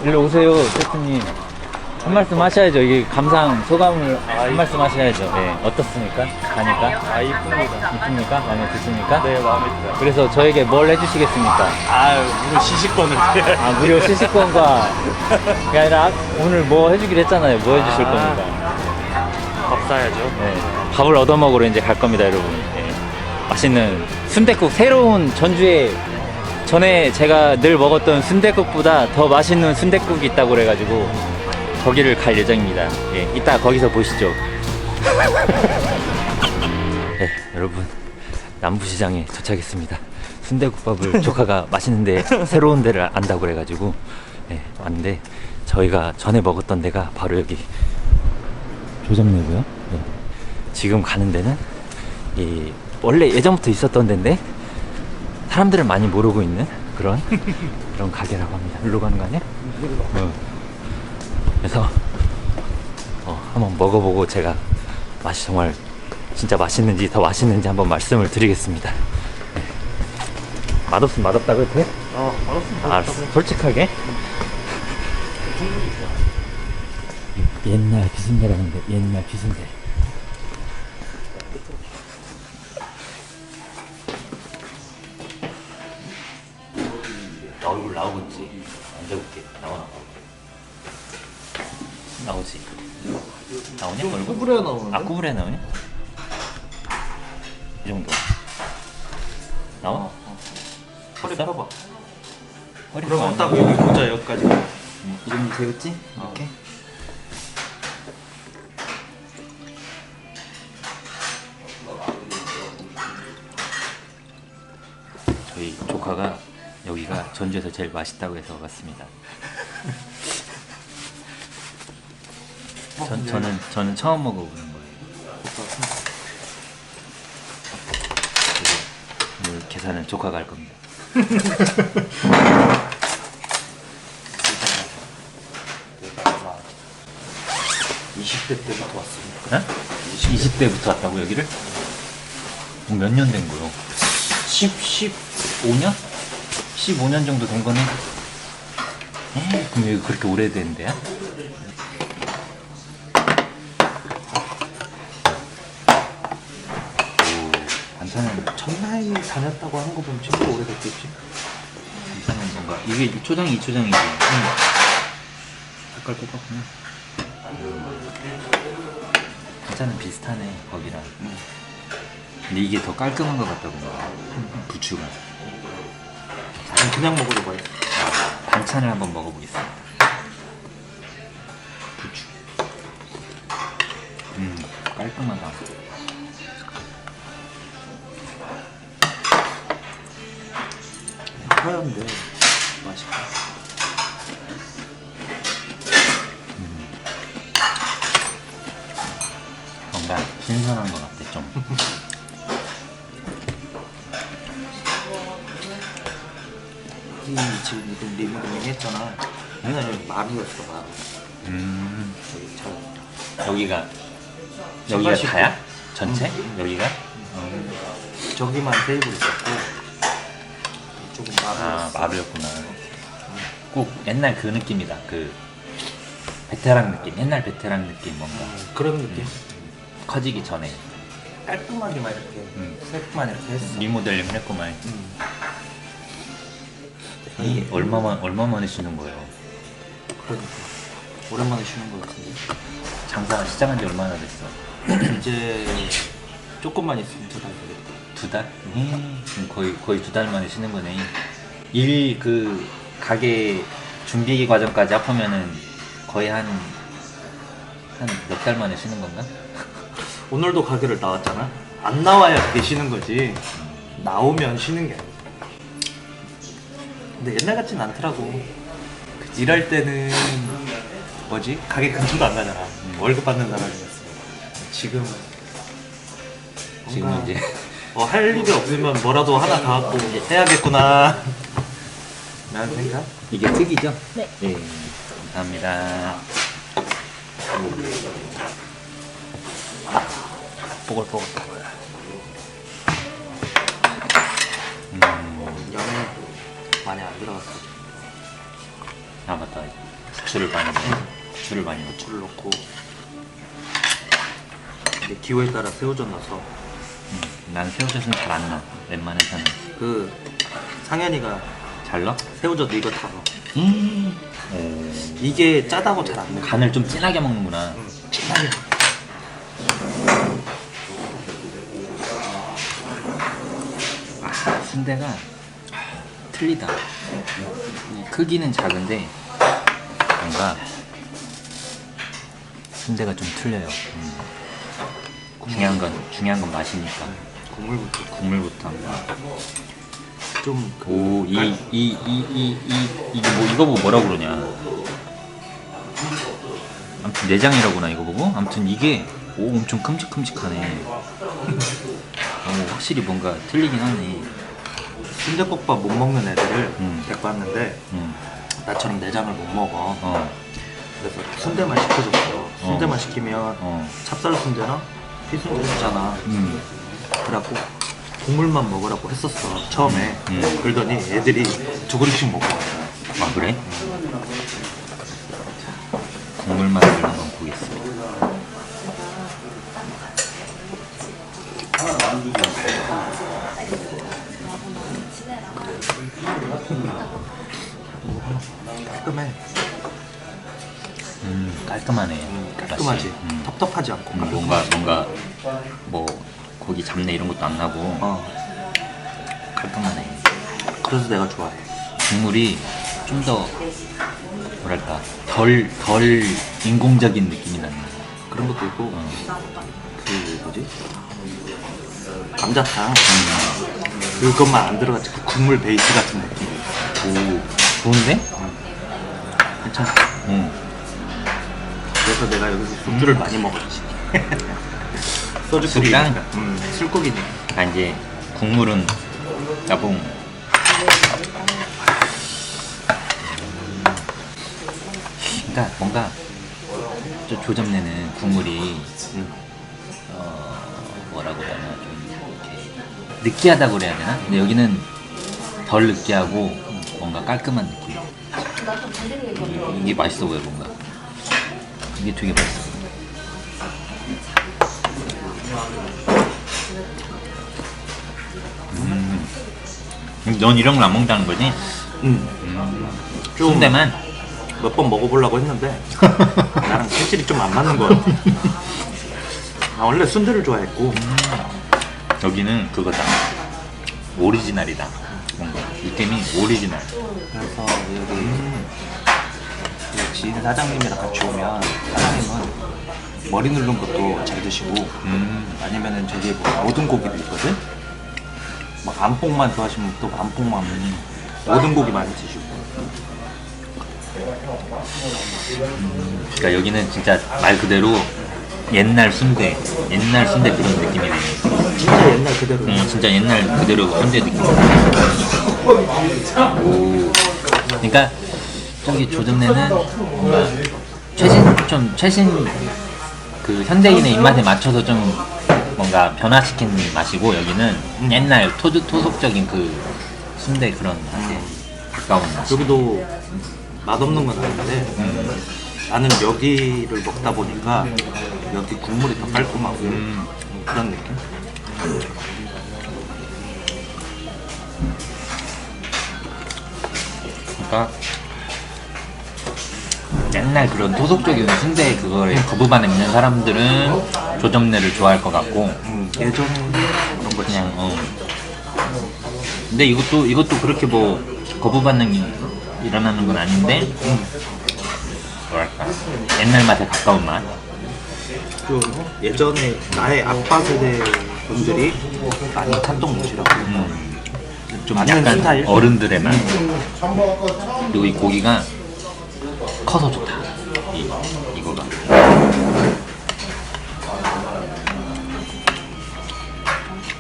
일로 오세요, 셰프님. 한 말씀 하셔야죠. 이게 감상, 소감을 한 말씀 하셔야죠. 네, 어떻습니까? 가니까? 이쁩니다. 이쁩니까? 마음에 드십니까? 네, 마음에 들어요. 그래서 저에게 뭘 해주시겠습니까? 아유, 무료 시식권을. 아, 무료 시식권과 그게 아니라 오늘 뭐 해주기로 했잖아요. 뭐 해주실 겁니까? 밥 사야죠. 네, 밥을 얻어먹으러 이제 갈 겁니다, 여러분. 네. 맛있는 순댓국, 새로운 전주에 전에 제가 늘 먹었던 순댓국보다 더 맛있는 순댓국이 있다고 그래가지고 거기를 갈 예정입니다. 예, 이따 거기서 보시죠. 네, 여러분 남부시장에 도착했습니다. 순댓국밥을 조카가 맛있는데 새로운 데를 안다고 그래가지고 왔는데 저희가 전에 먹었던 데가 바로 여기 조정내고요. 지금 가는 데는 원래 예전부터 있었던 데인데 사람들은 많이 모르고 있는 그런 가게라고 합니다. 일로 가는 거 아니야? 그래서 한번 먹어보고 제가 맛이 정말 진짜 맛있는지 더 맛있는지 한번 말씀을 드리겠습니다. 맛없으면 맛없다고 해도 돼? 맛없습니다. 알았어. 솔직하게. 옛날 비순대라는데 옛날 비순대. 나 얼굴 나오겠지? 앉아볼게. 나오나? 나오지? 나오냐? 얼굴? 구부려 나오는데? 아, 구부려 나오냐? 이 정도. 나와? 허리 됐어? 펴봐. 허리 그러면 펴봐. 딱 여기 보자, 여기까지. 이 정도 되겠지? 이렇게? 저희 조카가 여기가 전주에서 제일 맛있다고 해서 왔습니다. 저는 처음 먹어보는 거예요. 그리고 오늘 계산은 조카가 할 겁니다. 20대 때부터 왔습니다. 어? 20대부터 왔다고 여기를? 몇 년 된 거요? 15년? 15년 정도 된 거네? 그럼 여기 그렇게 오래된 데야? 오, 반찬은 전날 다녔다고 하는 거 보면 진짜 오래됐겠지. 반찬은 뭔가 이게 초장이 이 초장이지? 색깔 똑같구나. 반찬은 비슷하네 거기랑. 근데 이게 더 깔끔한 것 같다고. 부추가. 그냥 먹어도 맛있어. 반찬을 한번 먹어보겠습니다. 부추. 깔끔하다. 하얀데 맛있다. 뭔가 신선한 것 같아 좀. 이 지금 이거 리모델링 했잖아. 맨날 여기 마루였어, 마루. 여기 저 여기가 신발 다야? 전체? 여기가? 저기만 테이블 있었고 이쪽은 아, 마루였어. 마루였구나. 꼭 옛날 그 느낌이다. 그 베테랑 느낌. 옛날 베테랑 느낌 뭔가. 그런 느낌. 커지기 전에 깔끔하게만 이렇게 색만 이렇게 했어. 리모델링을 했구만. 음. 이게 얼마 만에 쉬는 거예요? 그러니까 오랜만에 쉬는 거 같은데. 장사 시작한 지 얼마나 됐어? 이제 조금만 있으면 2달 되겠다. 2달? 그럼 거의 2달 만에 쉬는 거네. 일 그 가게 준비 과정까지 합하면은 거의 한 몇 달 만에 쉬는 건가? 오늘도 가게를 나왔잖아. 안 나와야 그게 쉬는 거지. 나오면 쉬는 게 아니야. 근데 옛날 같진 않더라고. 일할 때는 뭐지? 가게 근처도 안 가잖아. 월급 받는 사람이었어. 지금은 지금은 이제 할 일이 없으면 뭐라도 하나 다 갖고 해야겠구나 라는 생각? 이게 특이죠? 네. 네. 감사합니다. 뽀글뽀글. 양이 많이 안 들어갔어. 아 맞다. 부추를 많이 넣어. 부추를 많이 넣고. 부추를 넣고 이제 기호에 따라 새우젓 넣어서 난 새우젓은 잘 안 넣어. 웬만해서는. 그 상현이가 잘 넣어? 새우젓 이거 다 넣어. 오. 이게 짜다고 잘 안 먹어. 간을 좀 진하게 먹는구나. 진하게. 아, 순대가 틀리다. 크기는 작은데 뭔가 순대가 좀 틀려요. 중요한 건 맛이니까. 국물부터 국물부터. 좀 오, 이거 보고 뭐라고 그러냐. 아무튼 내장이라고나 이거 보고. 아무튼 이게 오 엄청 큼직큼직하네. 오, 확실히 뭔가 틀리긴 하네. 순대국밥 못 먹는 애들을 음. 데리고 왔는데 음. 나처럼 내장을 못 먹어. 어. 그래서 순대만 시켜줬어. 순대만 시키면 어. 찹쌀 순대나 피순대 주잖아. 그래갖고 국물만 먹으라고 했었어 처음에. 그러더니 애들이 2그릇씩 먹고 왔어. 아 그래? 국물 맛을 한번 보겠습니다. 깔끔해. 깔끔하네. 깔끔하지. 맛이. 텁텁하지 않고. 뭔가 뭐 고기 잡내 이런 것도 안 나고 어. 깔끔하네. 그래서 내가 좋아해. 국물이 좀 더 뭐랄까 덜 인공적인 느낌이 나네. 그런 것도 있고 어. 그 뭐지? 감자탕 그것만 안 들어갔지. 그 국물 베이스 같은 느낌. 오 좋은데? 괜찮아. 응. 그래서 내가 여기서 소주를 많이 먹었지. 소주국이니까. 술이랑? 술국이니까. 아 이제 국물은 나봉. 그러니까 뭔가 저 조점내는 국물이 뭐라고 해야 되나 좀 이렇게 느끼하다고 그래야 되나? 근데 여기는 덜 느끼하고 뭔가 깔끔한 느낌. 이게 맛있어 보여 뭔가. 이게 되게 맛있어. 넌 이런 걸 안 먹자는 거지? 좀 순대만? 몇 번 먹어보려고 했는데 나랑 체질이 좀 안 맞는 것 같아. 나 원래 순대를 좋아했고. 여기는 그거다. 오리지널이다. 뭔가 느낌이 오리지널. 그래서 여기 그 지인 사장님이랑 같이 오면 사장님은 머리 누른 것도 잘 드시고 아니면은 저기 뭐 모든 고기도 있거든. 막 안뽕만 좋아하시면 또 안뽕만 모든 고기 많이 드시고. 그러니까 여기는 진짜 말 그대로 옛날 순대 그런 느낌이네. 진짜 옛날 그대로. 진짜 옛날 그대로 순대 느낌. 오. 그러니까 저기 조점내는 뭔가 최신 그 현대인의 입맛에 맞춰서 좀 뭔가 변화시킨 맛이고 여기는 옛날 토속적인 그 순대 그런 맛에 가까운 맛. 여기도 맛없는 건 아닌데 나는 여기를 먹다 보니까 여기 국물이 더 깔끔하고 그런 느낌? 그러니까 옛날 그런 토속적인 순대 그거에 거부반응 있는 사람들은 조점내를 좋아할 것 같고 예전에 그런 거 그냥 근데 이것도 그렇게 뭐 거부 반응이 일어나는 건 아닌데 뭐랄까 옛날 맛에 가까운 맛. 좀 예전에 나의 아빠 세대 분들이 많이 찾던 곳이라고. 좀 맞는 약간 스타일? 어른들의 맛. 그리고 이 고기가 커서 좋다. 이거가.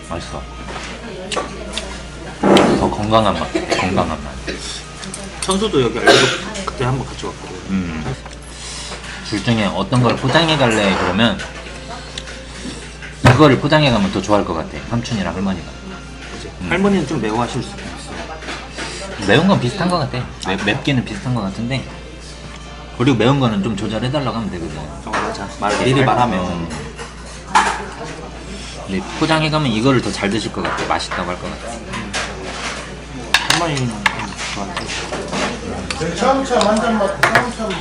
맛있어. 더 건강한 맛. 천수도 여기 알고 그때 한번 같이 왔거든. 둘 중에 어떤 걸 포장해 갈래 그러면 이거를 포장해 가면 더 좋아할 것 같아. 삼촌이랑 할머니가. 할머니는 좀 매워하실 수도 있어. 매운 건 비슷한 것 같아. 맵기는 비슷한 것 같은데. 그리고 매운 거는 좀 조절해달라고 하면 되거든. 맞아. 미리 말하면. 근데 포장해가면 이거를 더 잘 드실 것 같아. 맛있다고 할 것 같아. 할머니는 좋아하지. 처음처럼 한 잔만 처음처럼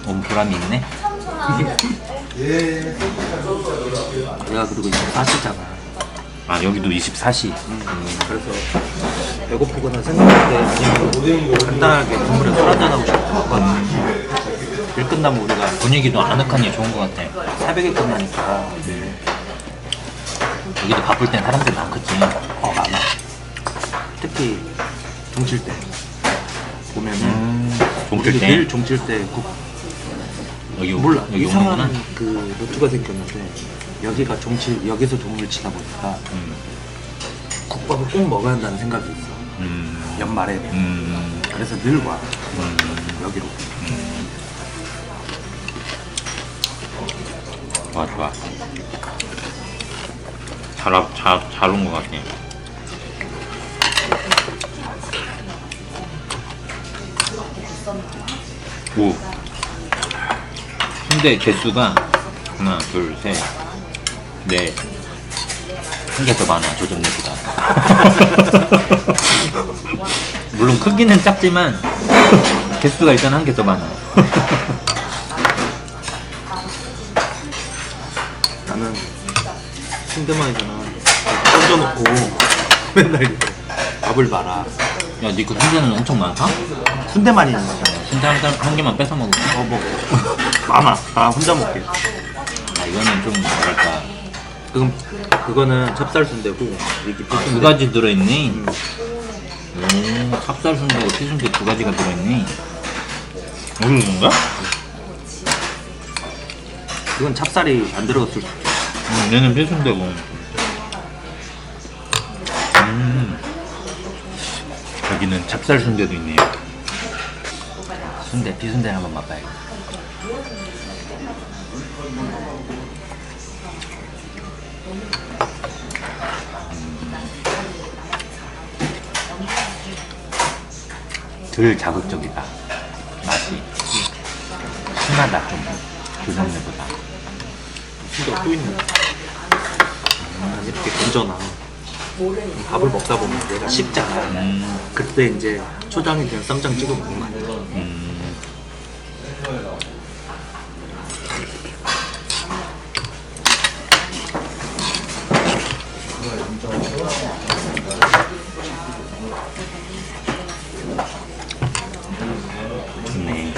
막 보람이 있네. 내가 그리고 이제 사시잖아. 아 여기도 24시. 그래서 배고프거나 생각할 때 아니면 간단하게 국물에 술 한잔 하고 싶다. 일 끝나면 우리가 분위기도 아늑하니 좋은 것 같아. 새벽에 끝나니까 여기도 바쁠 땐 사람들 많겠지. 많아. 특히 종칠 때 보면은 종칠 때? 늘 종칠 때 여기 몰라 여기 이상한 오는구나. 그 루트가 생겼는데 여기가 여기서 종을 치다 보니까 국밥을 꼭 먹어야 한다는 생각이 있어. 연말에 그래서 늘 와. 여기로. 좋아 좋아. 잘 온 것 같아. 오. 순대 개수가 하나, 둘, 셋, 넷. 한 개 더 많아 조점내보다. 물론 크기는 작지만 개수가 일단 한 개 더 많아. 나는 순대만이잖아. 던져놓고 맨날 이래. 밥을 말아. 야, 니그 순대는 엄청 많다? 순대만이 있는 거야. 순대 한 개만 뺏어 먹을게. 먹어. 많아. 나 혼자 먹게. 아, 이거는 좀 뭐랄까 그거는 찹쌀 순대고 이게 두 가지 들어있네. 찹쌀 순대고 피순대 두 가지가 들어있네. 어느 건가? 그건 찹쌀이 안 들어갔을 수 있어. 얘는 피순대고. 여기는 찹쌀 순대도 있네요. 순대, 피순대를 한번 맛봐야겠다. 덜 자극적이다. 맛이 순하다 좀. 조정내보다. 순대가 또 있네. 난 이렇게 건져놔. 밥을 먹다 보면 내가 식잖아. 그때 이제 초장에 그냥 쌈장 찍어 먹는 거 아니야. 좋네.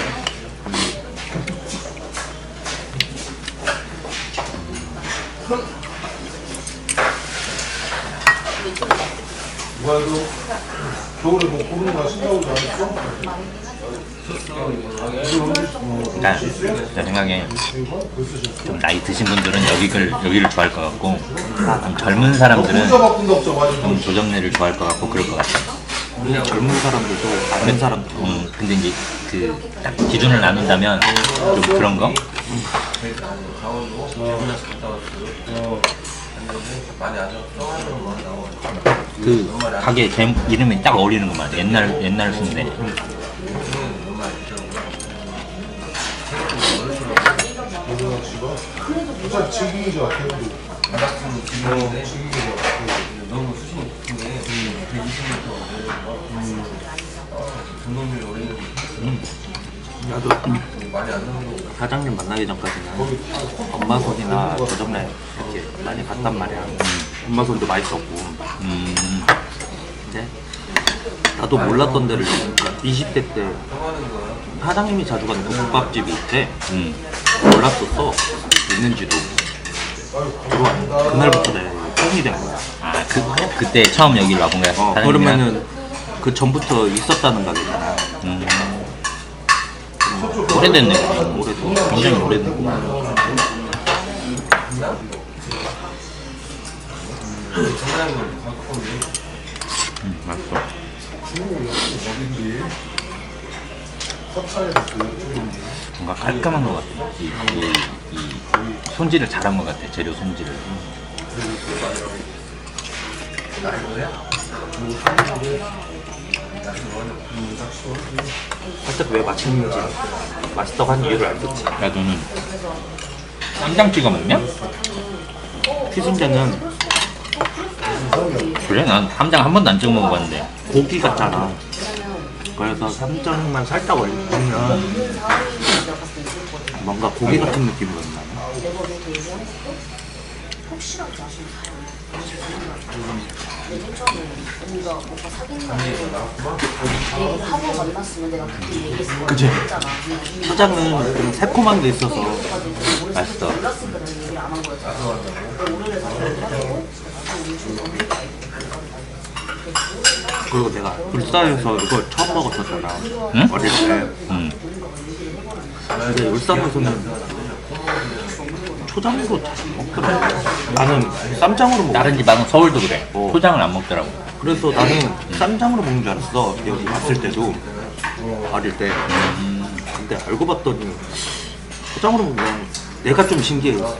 누가 그 겨울에 뭐 고르는 신나고 잘했어? 그러니까 내 생각에 좀 나이 드신 분들은 여기를 좋아할 것 같고 좀 젊은 사람들은 혼자 바꾼다 없죠 맞아. 좀 조정내를 좋아할 것 같고 그럴 것 같아. 젊은 사람들도 다른 사람도 근데 이제 그 딱 기준을 나눈다면 좀 그런 거? 그 가게 이름이 딱 어울리는구만. 옛날 순대. 진짜 지기인 것 같아. 지기인 것 같아. 너무 수준이 높은 게 120m 등록률이 올리는 나도 많이 안 나오는 거 사장님 만나기 전까지는 엄마 손이나 조정래 이렇게 많이 갔단 말이야. 엄마 손도 맛있었고. 이제 나도 몰랐던 데를 20대 때 사장님이 자주 가는 그 국밥집이 있대. 몰랐었어. 있는지도. 들어왔는데 그날부터 내 팬이 된 거야. 아, 그때 처음 여기를 와본 거야? 사장님이랑? 그러면은 그 전부터 있었다는 가게잖아. 오래됐네. 오래도. 굉장히 오래됐고. 맛있어. 뭔가 깔끔한 것 같아. 이 손질을 잘한 것 같아. 재료 손질을. 살짝 왜 맛있는지 맛있다고 하는 이유를 알겠지. 야 너는 쌈장 찍어 먹냐? 피순대는 그래? 난 쌈장 한 번도 안 찍어 먹어봤는데. 고기 같잖아. 그래서 쌈장만 살짝 올리면 뭔가 고기 같은 느낌으로 나네. 그치? 초장은 좀 새콤한 게 있어서 맛있어. 그리고 내가 울산에서 이걸 처음 먹었었잖아. 응? 어릴 때. 응. 근데 울산에서는 초장으로 잘 먹더라고. 나는 쌈장으로 먹어. 다른 지방은 서울도 그래. 어. 초장을 안 먹더라고. 그래서 나는 쌈장으로 먹는 줄 알았어. 여기 왔을 때도 어릴 때. 근데 알고 봤더니 초장으로 먹으면 내가 좀 신기했어.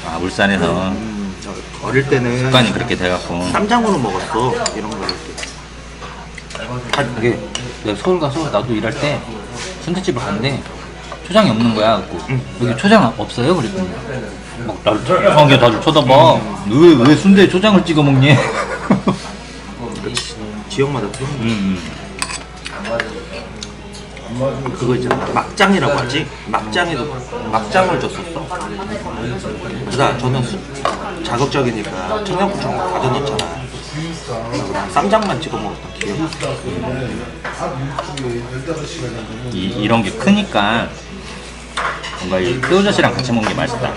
아 울산에서 어릴 때는 습관이 그렇게 돼갖고. 쌈장으로 먹었어. 이런 거를. 이게 내가 서울 가서 나도 일할 때 순대집을 갔는데 초장이 없는 거야. 그래갖고 여기 초장 없어요? 그랬더니 막 나를 이상하게 다들 쳐다봐. 왜 순대에 초장을 찍어 먹니? 지역마다 틀린 그거 있잖아. 막장이라고 하지? 막장에도 막장을 줬었어. 그러다 저는 자극적이니까 청양고추랑 다져 넣잖아. 쌈장만 찍어 먹었던 기억이 있어. 이런 게 크니까 뭔가 이 새우젓이랑 같이 먹는 게 맛있다.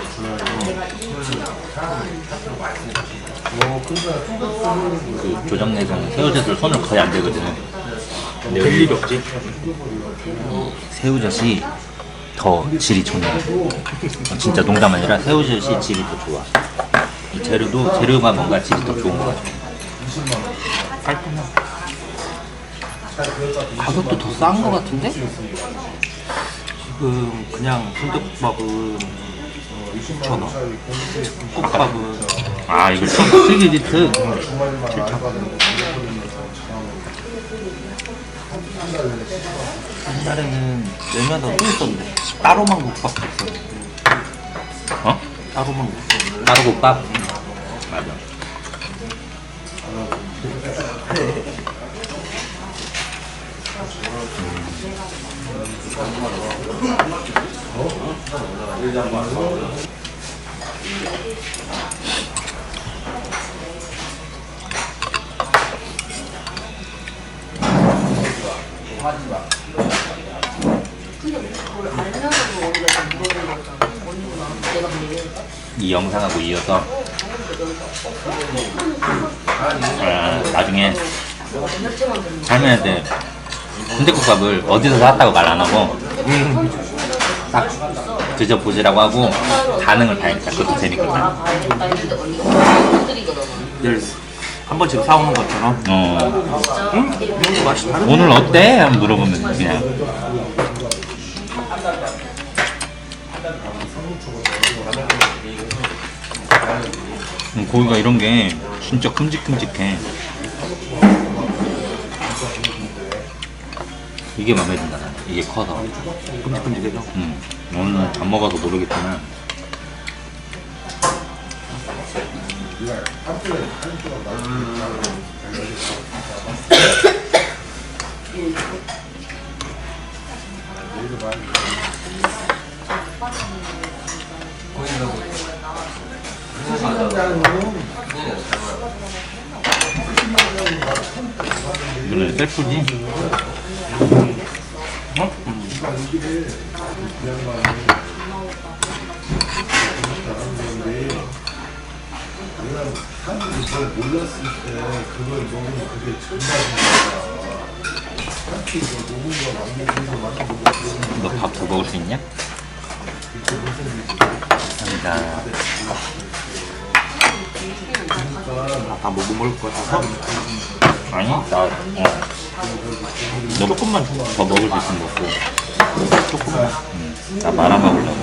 그 조정내에서는 새우젓을 손을 거의 안 대거든. 근데 될 일이 없지. 새우젓이 더 질이 좋네. 진짜 농담 아니라 새우젓이 질이 더 좋아. 이 재료가 뭔가 질이 더 좋은 것 같아. 깔끔해. 가격도 더 싼 것 같은데? 지금 그냥 순대국밥은 6,000원. 국밥은 아 이거 슬기지트. 옛날에는 내면은 또 있었는데 따로만 국밥도 있었는데. 어? 따로만 국밥. 따로국밥? 맞아. 이 영상하고 이어서 나중에 할머니한테 순댓국밥을 어디서 샀다고 말 안 하고 딱 드셔보시라고 하고 반응을 봐야겠다. 그것도 재밌거든. 늘 한 번씩 사오는 것처럼. 응? 이런 거 맛이 다르네. 오늘 어때? 한번 물어보면 그냥 고기가 이런 게 진짜 큼직큼직해. 이게 마음에 든다. 나는. 이게 커서. 끔찍끔찍해져. 오늘은 안 먹어서 모르겠지만 이거는 셀프지? 사람들이 잘 몰랐을 때 그걸 먹으면 그게 정말이야. 딱히 녹은 거 남기고 맛있는 너 밥 더 먹을 수 있냐? 감사합니다. 다 못 먹을 것 같아서 아니, 나 너 조금만 줘. 더 먹을 수 있으면 먹고 조금만. 나 말아 먹으려고.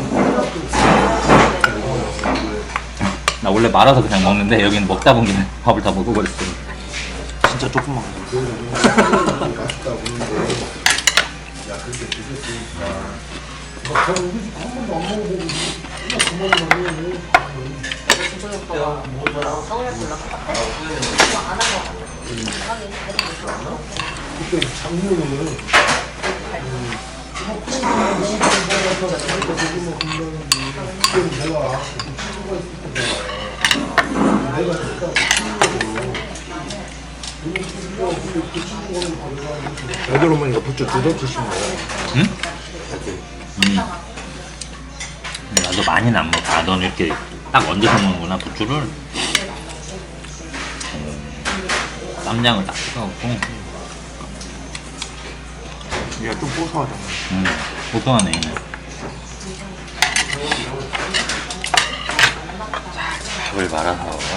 나 원래 말아서 그냥 먹는데 여기는 먹다 보니 밥을 다 먹어버렸어. 진짜 조금만. 맛있다 그러는데 야 그렇게 드셨으니까 막 저는 우리 집 한 번도 안 먹어보고 그냥 그만 먹어요. 그때 작년에 애들 어머니가 부추 두개 주시는 거예요. 응? 나도 많이는 안 먹어. 아, 넌 이렇게 딱 얹어서 먹는구나, 부추를. 쌈장을 딱 찍어갖고. 얘가 좀 고소하잖아. 고소하네. 밥을 말아서.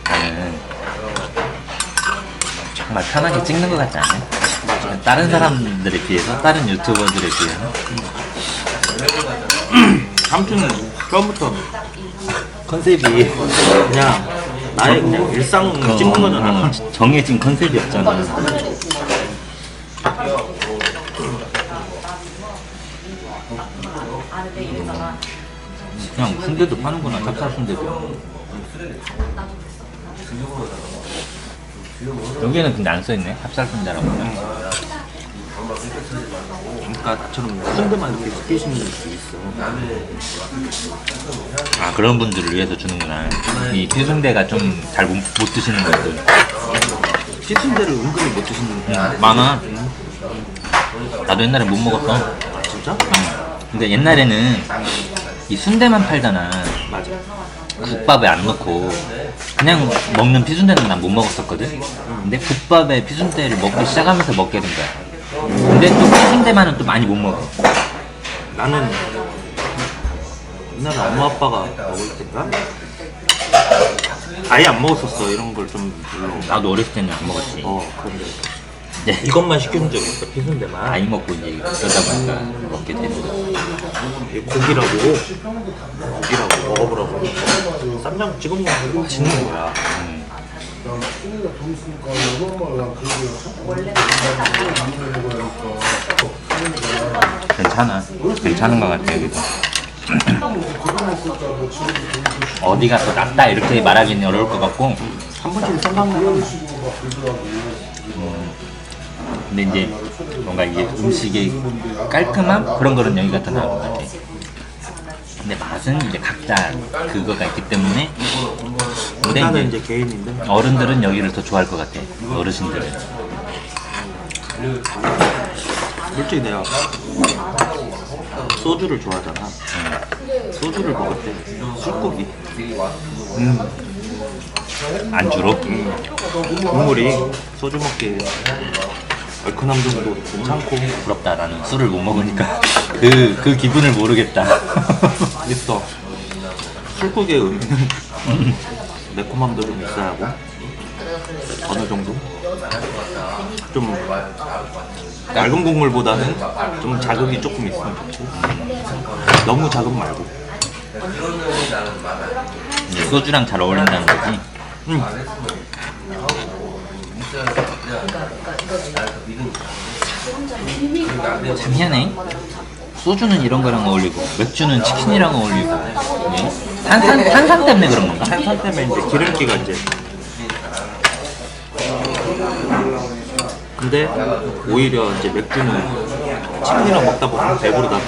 나는 정말 편하게 찍는 것 같지 않아요? 맞아. 다른 사람들에 비해서, 다른 유튜버들에 비해서. 삼촌은 처음부터 컨셉이 그냥 나의 그냥 일상 찍는 거잖아. 정해진 컨셉이 없잖아. 그냥 순대도 파는구나, 찹쌀 순대도. 여기에는 근데 안 써있네, 찹쌀 순대라고. 그러니까 나처럼 순대만 이렇게 시키시는 분들도 있어. 아, 그런 분들을 위해서 주는구나. 이 피순대가 좀 잘 못 드시는 분들. 시순대를 은근히 못 드시는 분들 많아. 나도 옛날에 못 먹었어. 진짜? 근데 옛날에는 이 순대만 팔잖아. 맞아. 국밥에 안 넣고 그냥 먹는 피순대는 난 못 먹었었거든. 근데 국밥에 피순대를 먹기 시작하면서 먹게 된 거야. 근데 또 피순대만은 또 많이 못 먹어. 나는 옛날에 엄마 아빠가 먹을 때인가 아예 안 먹었었어. 이런 걸 좀 별로. 나도 어렸을 때는 안 먹었지. 그런데 네. 이것만 시키는 적이 있어. 피순대만. 나이 먹고 이제 그러다 보니까 먹게 되는 거야. 이 고기라고 먹어보라고. 쌈장 찍어 먹으면 맛있는 거야. 가 돈 있으니까 얼마나 그게 괜찮아. 괜찮은 것 같아, 여기도. 어디가 더 낫다 이렇게 말하기는 어려울 것 같고. 한 번씩 생각나면 근데 이제 뭔가 이게 음식의 깔끔함? 그런 거는 여기가 더 나은 것 같아. 근데 맛은 이제 각자 그거가 있기 때문에. 근데 일단은 이제 이제 개인인데 어른들은 여기를 더 좋아할 것 같아. 어르신들은. 솔직히 내가 소주를 좋아하잖아. 소주를 먹을 때 술고기 안주로? 국물이 소주 먹기에 얼큰함 정도 괜찮고 부럽다. 나는 술을 못 먹으니까 그 기분을 모르겠다. 있어. 술국의 의미는 매콤함도 좀 있어야 하고 어느 정도 좀 맑은 국물보다는 좀 자극이 조금 있으면 좋지. 너무 자극 말고. 소주랑 잘 어울린다는 거지. 참 희한해. 소주는 이런 거랑 어울리고 맥주는 치킨이랑 어울리고. 예? 탄산 때문에 그런 건가? 탄산 때문에 이제 기름기가 이제. 근데 오히려 이제 맥주는 치킨이랑 먹다 보면 배부르다.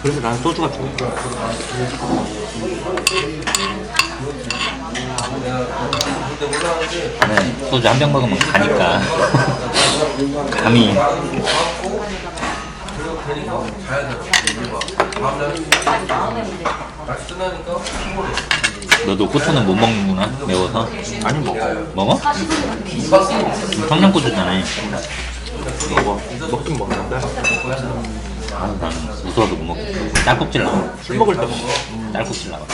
그래서 난 소주가 좋아. 네, 소주 한 병 먹으면 가니까. 감이. 너도 고추는 못 먹는구나, 매워서. 아니 먹어. 먹어? 청양고추잖아. 먹긴 먹는데 아, 나는 무서워도 못 먹겠어. 딸꾹질 나와. 술 먹을 때 먹어. 딸꾹질 나와.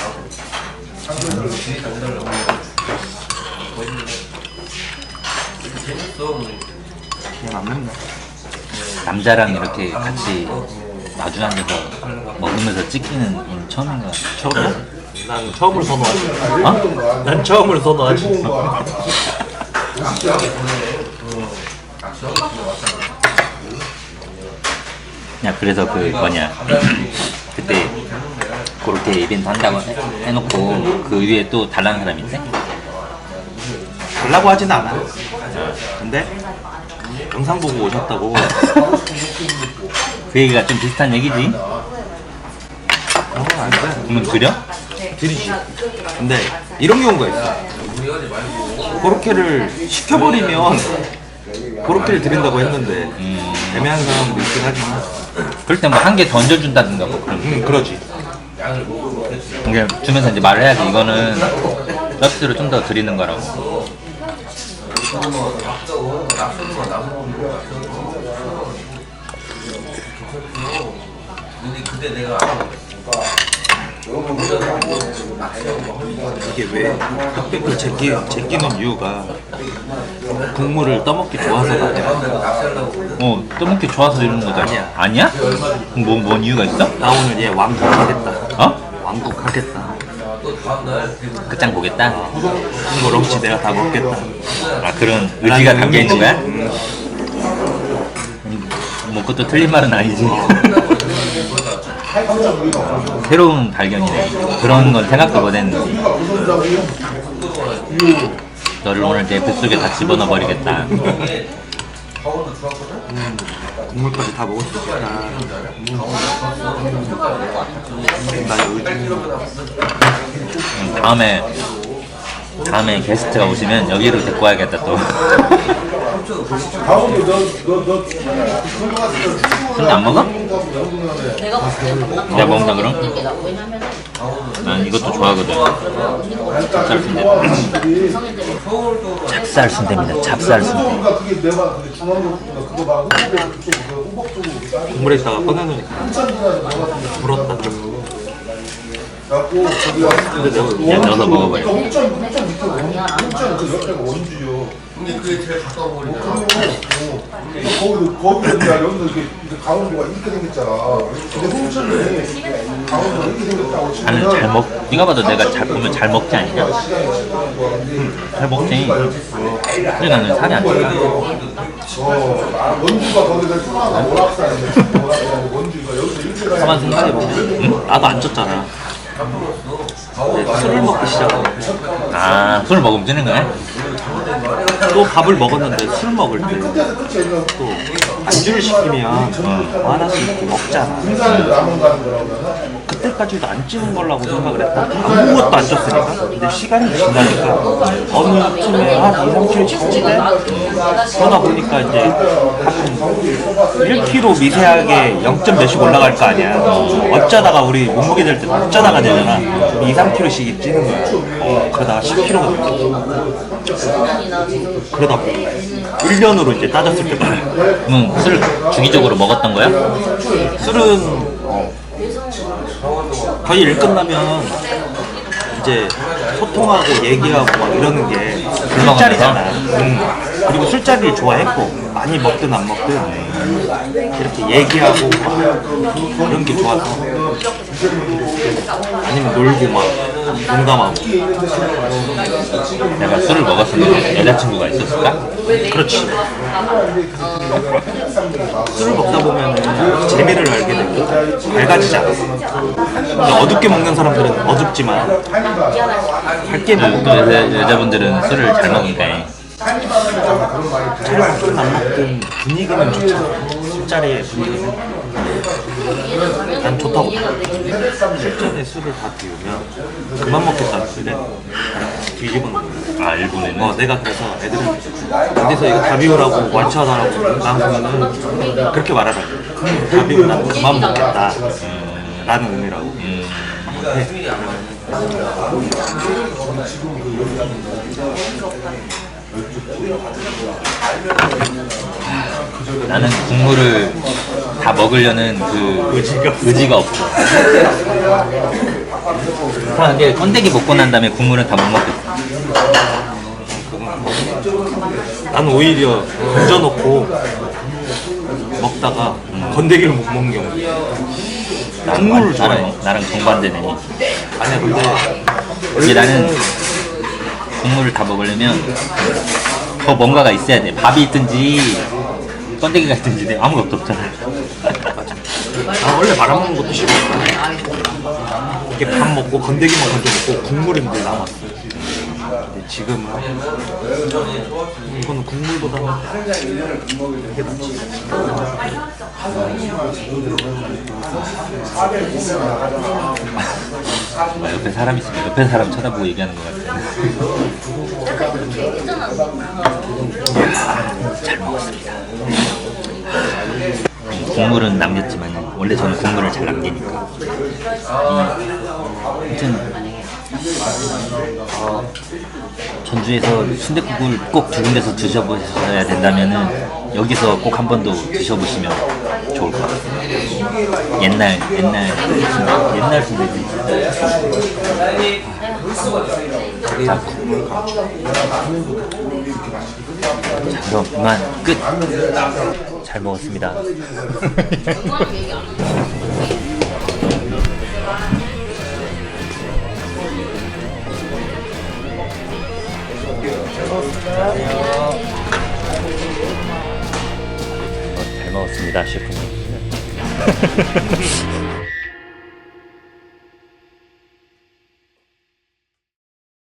그냥 안 맵네. 남자랑 이렇게 같이 마주 앉아서 먹으면서 찍히는 건 처음인 것 같아. 처음이야? 난 처음을 선호하지. 어? 난 처음을 선호하지. 야, 그래서 그 뭐냐 그때 그렇게 이벤트 한다고 해놓고 그 위에 또 달라는 사람 있대? 달라고 하진 않아. 근데 영상 보고 오셨다고. 그 얘기가 좀 비슷한 얘기지? 그런 건 안 돼. 그러면 드려? 드리지. 근데 이런 경우가 있어. 그렇게를 시켜버리면 그렇게를 드린다고 했는데 애매한 사람도 있긴 하지만. 그럴 때 뭐 한 개 던져준다든가 뭐 그런 그러지. 그냥 주면서 이제 말을 해야지. 이거는 서비스로 좀 더 드리는 거라고. 이게 왜 흑백을 제끼는 이유가 국물을 떠먹기 좋아서가 아니야. 떠먹기 좋아서 이러는 거잖아. 아니야. 아니야? 그럼 뭔 이유가 있어? 나 오늘 얘 왕국하겠다. 어? 왕국하겠다. 끝장 보겠다? 이걸 없이 내가 다 먹겠다. 아, 그런 의지가 담겨 있는 거야? 의미지. 뭐 그것도 틀린 말은 아니지. 새로운 발견이네. 그런 건 생각도 못했는데. 너를 오늘 내 뱃속에 다 집어넣어 버리겠다. 국물까지 다 먹을 수 있겠다. 나의 의지. 다음에 게스트가 오시면 여기로 데리고 와야겠다 또. 근데 안 먹어? 내가 먹는다 그럼? 난 이것도 좋아하거든. 찹쌀 순대. 찹쌀 순대입니다. 찹쌀 순대. 국물에 있다가 꺼내놓으니까 불었다. 근데 내가 야, 넣어서 먹어봐요. 근데 그게 제일 가까워 보이냐. 거기가 여기서 이렇게 강원도가 이렇게 생겼잖아. 근데 홍천이 강원도가 이렇게 생겼다고 나는 치면 잘 먹. 네가 봐도 내가 잘 보면 잘 먹지 않냐? 잘 먹지. 근데 나는 살이 안 쪄. 원주가 거기서 수많은 오락산인데 원주가 여기서 이렇게 가야 가만 생각해보면 응? 나도 안 쪘잖아. 근데 술을 먹기 시작하고 아, 술 먹으면 찌는 거야? 또 밥을 먹었는데 술 먹을 때 또 안주를 시키면 하나씩 이렇게 먹잖아. 등산을 남은 가는 거라고 그때까지도 안 찌는 걸라고 생각을 했다. 아무것도 안 쪘으니까. 근데 시간이 지나니까 어느 틈에 한 2, 3kg 찌는데 그러다 보니까 이제 한 1kg 미세하게 0. 몇씩 올라갈 거 아니야. 어쩌다가 우리 몸무게 될 때 어쩌다가 되잖아. 2, 3kg씩 찌는 거야. 그러다가 10kg가 돼. 그러다 1년으로 이제 따졌을 때 술 주기적으로 먹었던 거야? 술은 거의 일 끝나면 이제 소통하고 얘기하고 막 이러는 게 술자리잖아. 그리고 술자리를 좋아했고 많이 먹든 안 먹든 이렇게 얘기하고 막 이런 게 좋아서 아니면 놀고 막 농담하고. 내가 술을 먹었으면 여자친구가 있었을까? 그렇지. 술을 먹다 보면 재미를 알게 되고 밝아지잖아. 근데 어둡게 먹는 사람들은 어둡지만 밝게 먹는 또 여자분들은 술을 잘 먹으니까. 잘 먹든 안 먹든 분위기는 좋잖아. 술자리의 분위기는 난 좋다고 봐. 실전에 술을 다 비우면 그만 먹겠다는 술에 뒤집어 놓는 거야. 아, 일본에는? 내가 그래서 애들은 어디서 이거 다 비우라고 완차하라고 나오면은 그렇게 말하라. 다 비우면 그만 먹겠다 라는 의미라고 해. 나는 국물을 다 먹으려는 그 의지가 없어. 근데 건더기 먹고 난 다음에 국물은 다 못 먹겠어. 나는 오히려 얹어놓고 먹다가 건더기를 못 먹는 경우. 국물을 좋아해. 나랑 정반대네. 아니야 근데 근데 나는 국물을 다 먹으려면 더 뭔가가 있어야 돼. 밥이 있든지 건더기가 있든지 아무것도 없잖아. 나 원래 말아먹는 것도 싫어. 이렇게 밥 먹고 건더기만 얹어먹고 국물이 늘 남았어. 근데 지금은 이거는 국물보다는 이게 낫지. 옆에 사람 있으면 옆에 사람 쳐다보고 얘기하는 것 같아. 잘 먹었습니다. 국물은 남겼지만 원래 저는 국물을 잘 남기니까. 아무튼 전주에서 순댓국을 꼭 두 군데서 드셔보셔야 된다면은 여기서 꼭 한 번 더 드셔보시면 좋을 것 같아요. 옛날 순댓국. 자, 그럼 이만 끝. 잘 먹었습니다. 잘 먹었습니다, 셰프님.